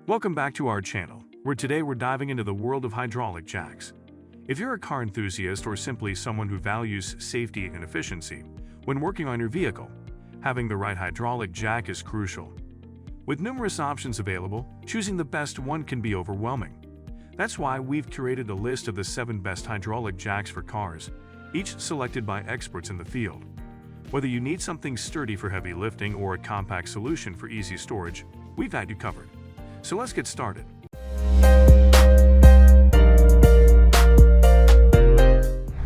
Welcome back to our channel, where today we're diving into the world of hydraulic jacks. If you're a car enthusiast or simply someone who values safety and efficiency when working on your vehicle, having the right hydraulic jack is crucial. With numerous options available, choosing the best one can be overwhelming. That's why we've curated a list of the 7 best hydraulic jacks for cars, each selected by experts in the field. Whether you need something sturdy for heavy lifting or a compact solution for easy storage, we've had you covered. So let's get started.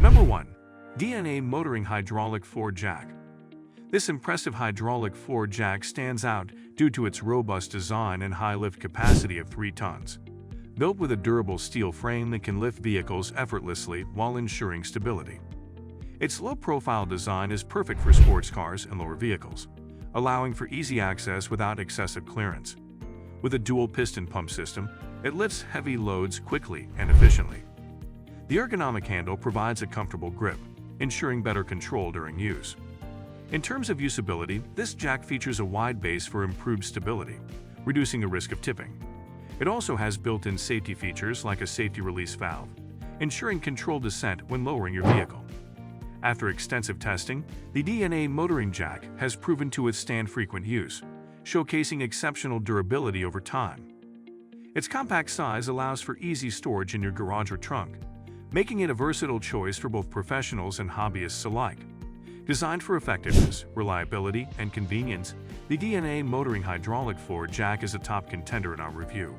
Number 1. DNA Motoring Hydraulic Floor Jack. This impressive hydraulic floor jack stands out due to its robust design and high lift capacity of 3 tons. Built with a durable steel frame that can lift vehicles effortlessly while ensuring stability. Its low-profile design is perfect for sports cars and lower vehicles, allowing for easy access without excessive clearance. With a dual-piston pump system, it lifts heavy loads quickly and efficiently. The ergonomic handle provides a comfortable grip, ensuring better control during use. In terms of usability, this jack features a wide base for improved stability, reducing the risk of tipping. It also has built-in safety features like a safety release valve, ensuring controlled descent when lowering your vehicle. After extensive testing, the DNA motoring jack has proven to withstand frequent use, showcasing exceptional durability over time. Its compact size allows for easy storage in your garage or trunk, making it a versatile choice for both professionals and hobbyists alike. Designed for effectiveness, reliability, and convenience, the DNA Motoring Hydraulic Floor Jack is a top contender in our review.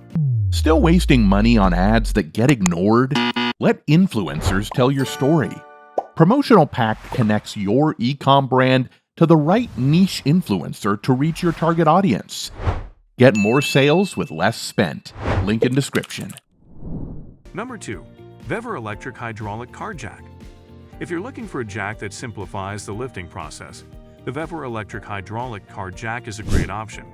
Still wasting money on ads that get ignored? Let influencers tell your story. Promotional Pack connects your e-com brand to the right niche influencer to reach your target audience. Get more sales with less spent. Link in description. Number 2. Vevor Electric Hydraulic Car Jack. If you're looking for a jack that simplifies the lifting process, the Vevor Electric Hydraulic Car Jack is a great option.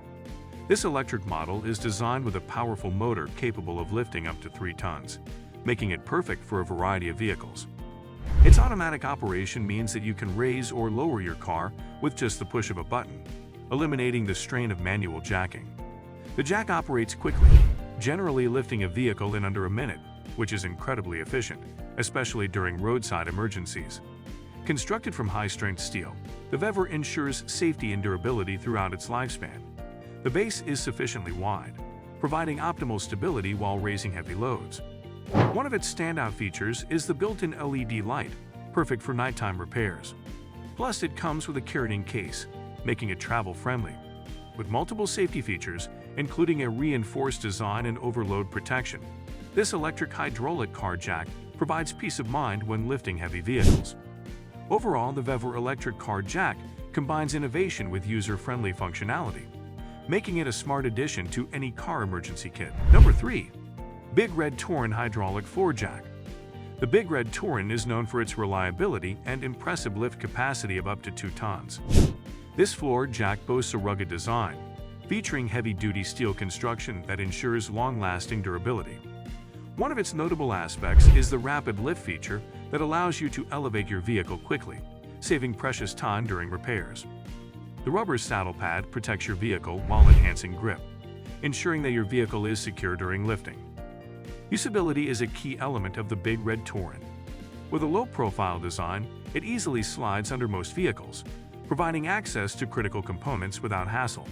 This electric model is designed with a powerful motor capable of lifting up to 3 tons, making it perfect for a variety of vehicles. Its automatic operation means that you can raise or lower your car with just the push of a button, eliminating the strain of manual jacking. The jack operates quickly, generally lifting a vehicle in under a minute, which is incredibly efficient, especially during roadside emergencies. Constructed from high-strength steel, the Vevor ensures safety and durability throughout its lifespan. The base is sufficiently wide, providing optimal stability while raising heavy loads. One of its standout features is the built-in LED light, perfect for nighttime repairs. Plus, it comes with a carrying case, making it travel-friendly. With multiple safety features, including a reinforced design and overload protection, this electric hydraulic car jack provides peace of mind when lifting heavy vehicles. Overall, the Vevor electric car jack combines innovation with user-friendly functionality, making it a smart addition to any car emergency kit. Number 3. Big Red Torin Hydraulic Floor Jack. The Big Red Torin is known for its reliability and impressive lift capacity of up to 2 tons. This floor jack boasts a rugged design, featuring heavy-duty steel construction that ensures long-lasting durability. One of its notable aspects is the rapid lift feature that allows you to elevate your vehicle quickly, saving precious time during repairs. The rubber saddle pad protects your vehicle while enhancing grip, ensuring that your vehicle is secure during lifting. Usability is a key element of the Big Red Torin. With a low-profile design, it easily slides under most vehicles, providing access to critical components without hassle.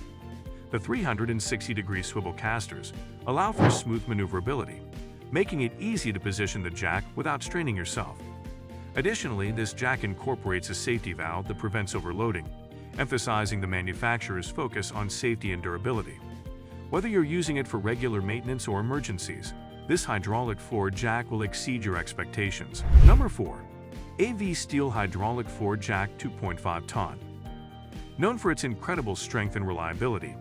The 360-degree swivel casters allow for smooth maneuverability, making it easy to position the jack without straining yourself. Additionally, this jack incorporates a safety valve that prevents overloading, emphasizing the manufacturer's focus on safety and durability. Whether you're using it for regular maintenance or emergencies, this hydraulic floor jack will exceed your expectations. Number 4. AV Steel Hydraulic Floor Jack 2.5 Ton. Known for its incredible strength and reliability,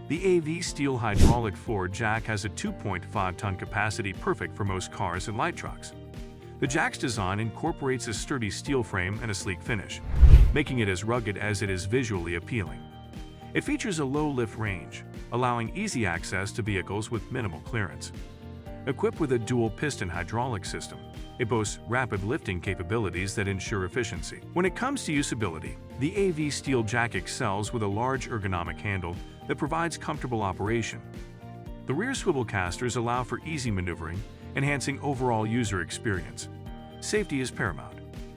the AV Steel Hydraulic Floor Jack has a 2.5-ton capacity perfect for most cars and light trucks. The jack's design incorporates a sturdy steel frame and a sleek finish, making it as rugged as it is visually appealing. It features a low lift range, allowing easy access to vehicles with minimal clearance. Equipped with a dual-piston hydraulic system, it boasts rapid lifting capabilities that ensure efficiency. When it comes to usability, the AV Steel Jack excels with a large ergonomic handle that provides comfortable operation. The rear swivel casters allow for easy maneuvering, enhancing overall user experience. Safety is paramount.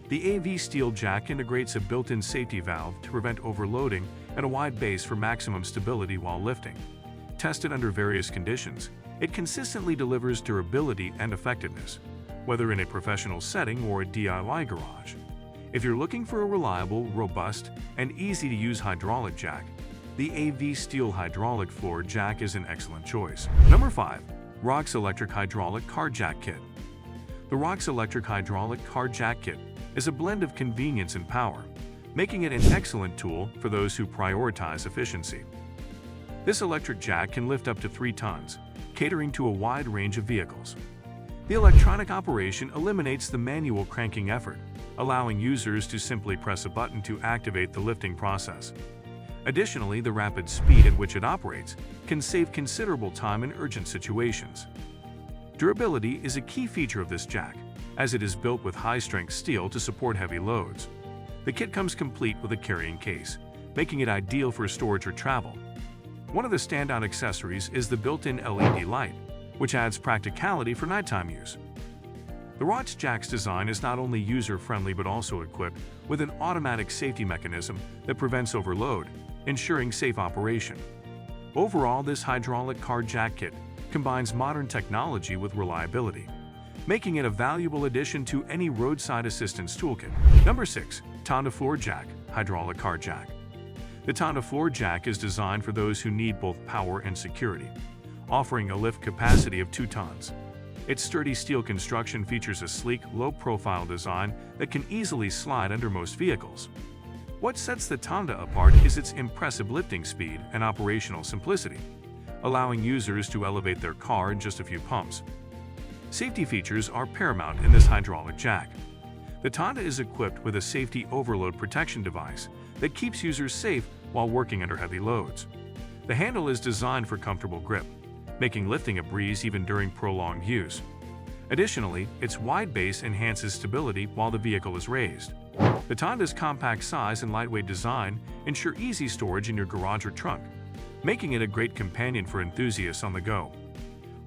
The AV steel jack integrates a built-in safety valve to prevent overloading and a wide base for maximum stability while lifting. Tested under various conditions, it consistently delivers durability and effectiveness, whether in a professional setting or a DIY garage. If you're looking for a reliable, robust, and easy-to-use hydraulic jack, the AV steel hydraulic floor jack is an excellent choice. Number 5. Rogtz Electric Hydraulic Car Jack Kit. The Rogtz Electric Hydraulic Car Jack Kit is a blend of convenience and power, making it an excellent tool for those who prioritize efficiency. This electric jack can lift up to 3 tons, catering to a wide range of vehicles. The electronic operation eliminates the manual cranking effort, allowing users to simply press a button to activate the lifting process. Additionally, the rapid speed at which it operates can save considerable time in urgent situations. Durability is a key feature of this jack, as it is built with high-strength steel to support heavy loads. The kit comes complete with a carrying case, making it ideal for storage or travel. One of the standout accessories is the built-in LED light, which adds practicality for nighttime use. The Rogtz jack's design is not only user-friendly but also equipped with an automatic safety mechanism that prevents overload, ensuring safe operation. Overall, this hydraulic car jack kit combines modern technology with reliability, making it a valuable addition to any roadside assistance toolkit. Number 6. Tonda Floor Jack Hydraulic Car Jack. The Tonda Floor Jack is designed for those who need both power and security, offering a lift capacity of 2 tons. Its sturdy steel construction features a sleek, low-profile design that can easily slide under most vehicles. What sets the Tonda apart is its impressive lifting speed and operational simplicity, allowing users to elevate their car in just a few pumps. Safety features are paramount in this hydraulic jack. The Tonda is equipped with a safety overload protection device that keeps users safe while working under heavy loads. The handle is designed for comfortable grip, making lifting a breeze even during prolonged use. Additionally, its wide base enhances stability while the vehicle is raised. The Tonda's compact size and lightweight design ensure easy storage in your garage or trunk, making it a great companion for enthusiasts on the go.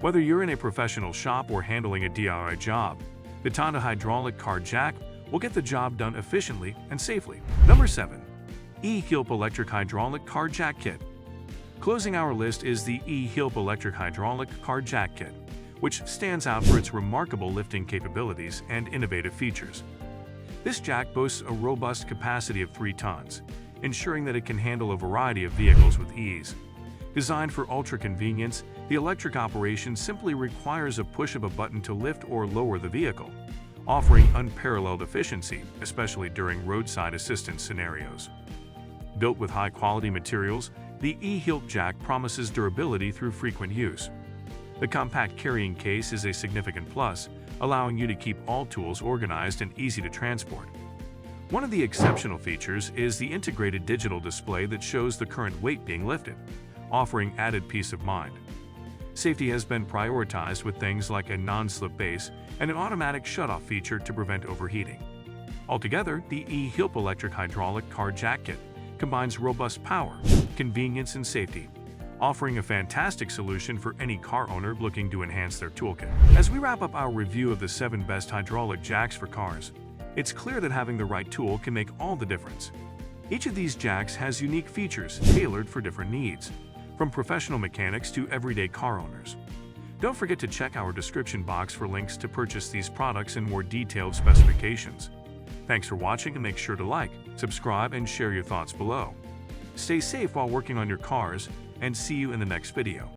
Whether you're in a professional shop or handling a DIY job, the Tonda hydraulic car jack will get the job done efficiently and safely. Number 7. E-Hilp Electric Hydraulic Car Jack Kit. Closing our list is the E-Hilp Electric Hydraulic Car Jack Kit, which stands out for its remarkable lifting capabilities and innovative features. This jack boasts a robust capacity of 3 tons, ensuring that it can handle a variety of vehicles with ease. Designed for ultra-convenience, the electric operation simply requires a push of a button to lift or lower the vehicle, offering unparalleled efficiency, especially during roadside assistance scenarios. Built with high-quality materials, the E-Hilp jack promises durability through frequent use. The compact carrying case is a significant plus, allowing you to keep all tools organized and easy to transport. One of the exceptional features is the integrated digital display that shows the current weight being lifted, offering added peace of mind. Safety has been prioritized with things like a non-slip base and an automatic shutoff feature to prevent overheating. Altogether, the E-Hilp Electric Hydraulic Car Jack Kit combines robust power, convenience, and safety, offering a fantastic solution for any car owner looking to enhance their toolkit. As we wrap up our review of the 7 best hydraulic jacks for cars, it's clear that having the right tool can make all the difference. Each of these jacks has unique features tailored for different needs, from professional mechanics to everyday car owners. Don't forget to check our description box for links to purchase these products and more detailed specifications. Thanks for watching, and make sure to like, subscribe, and share your thoughts below. Stay safe while working on your cars, and see you in the next video.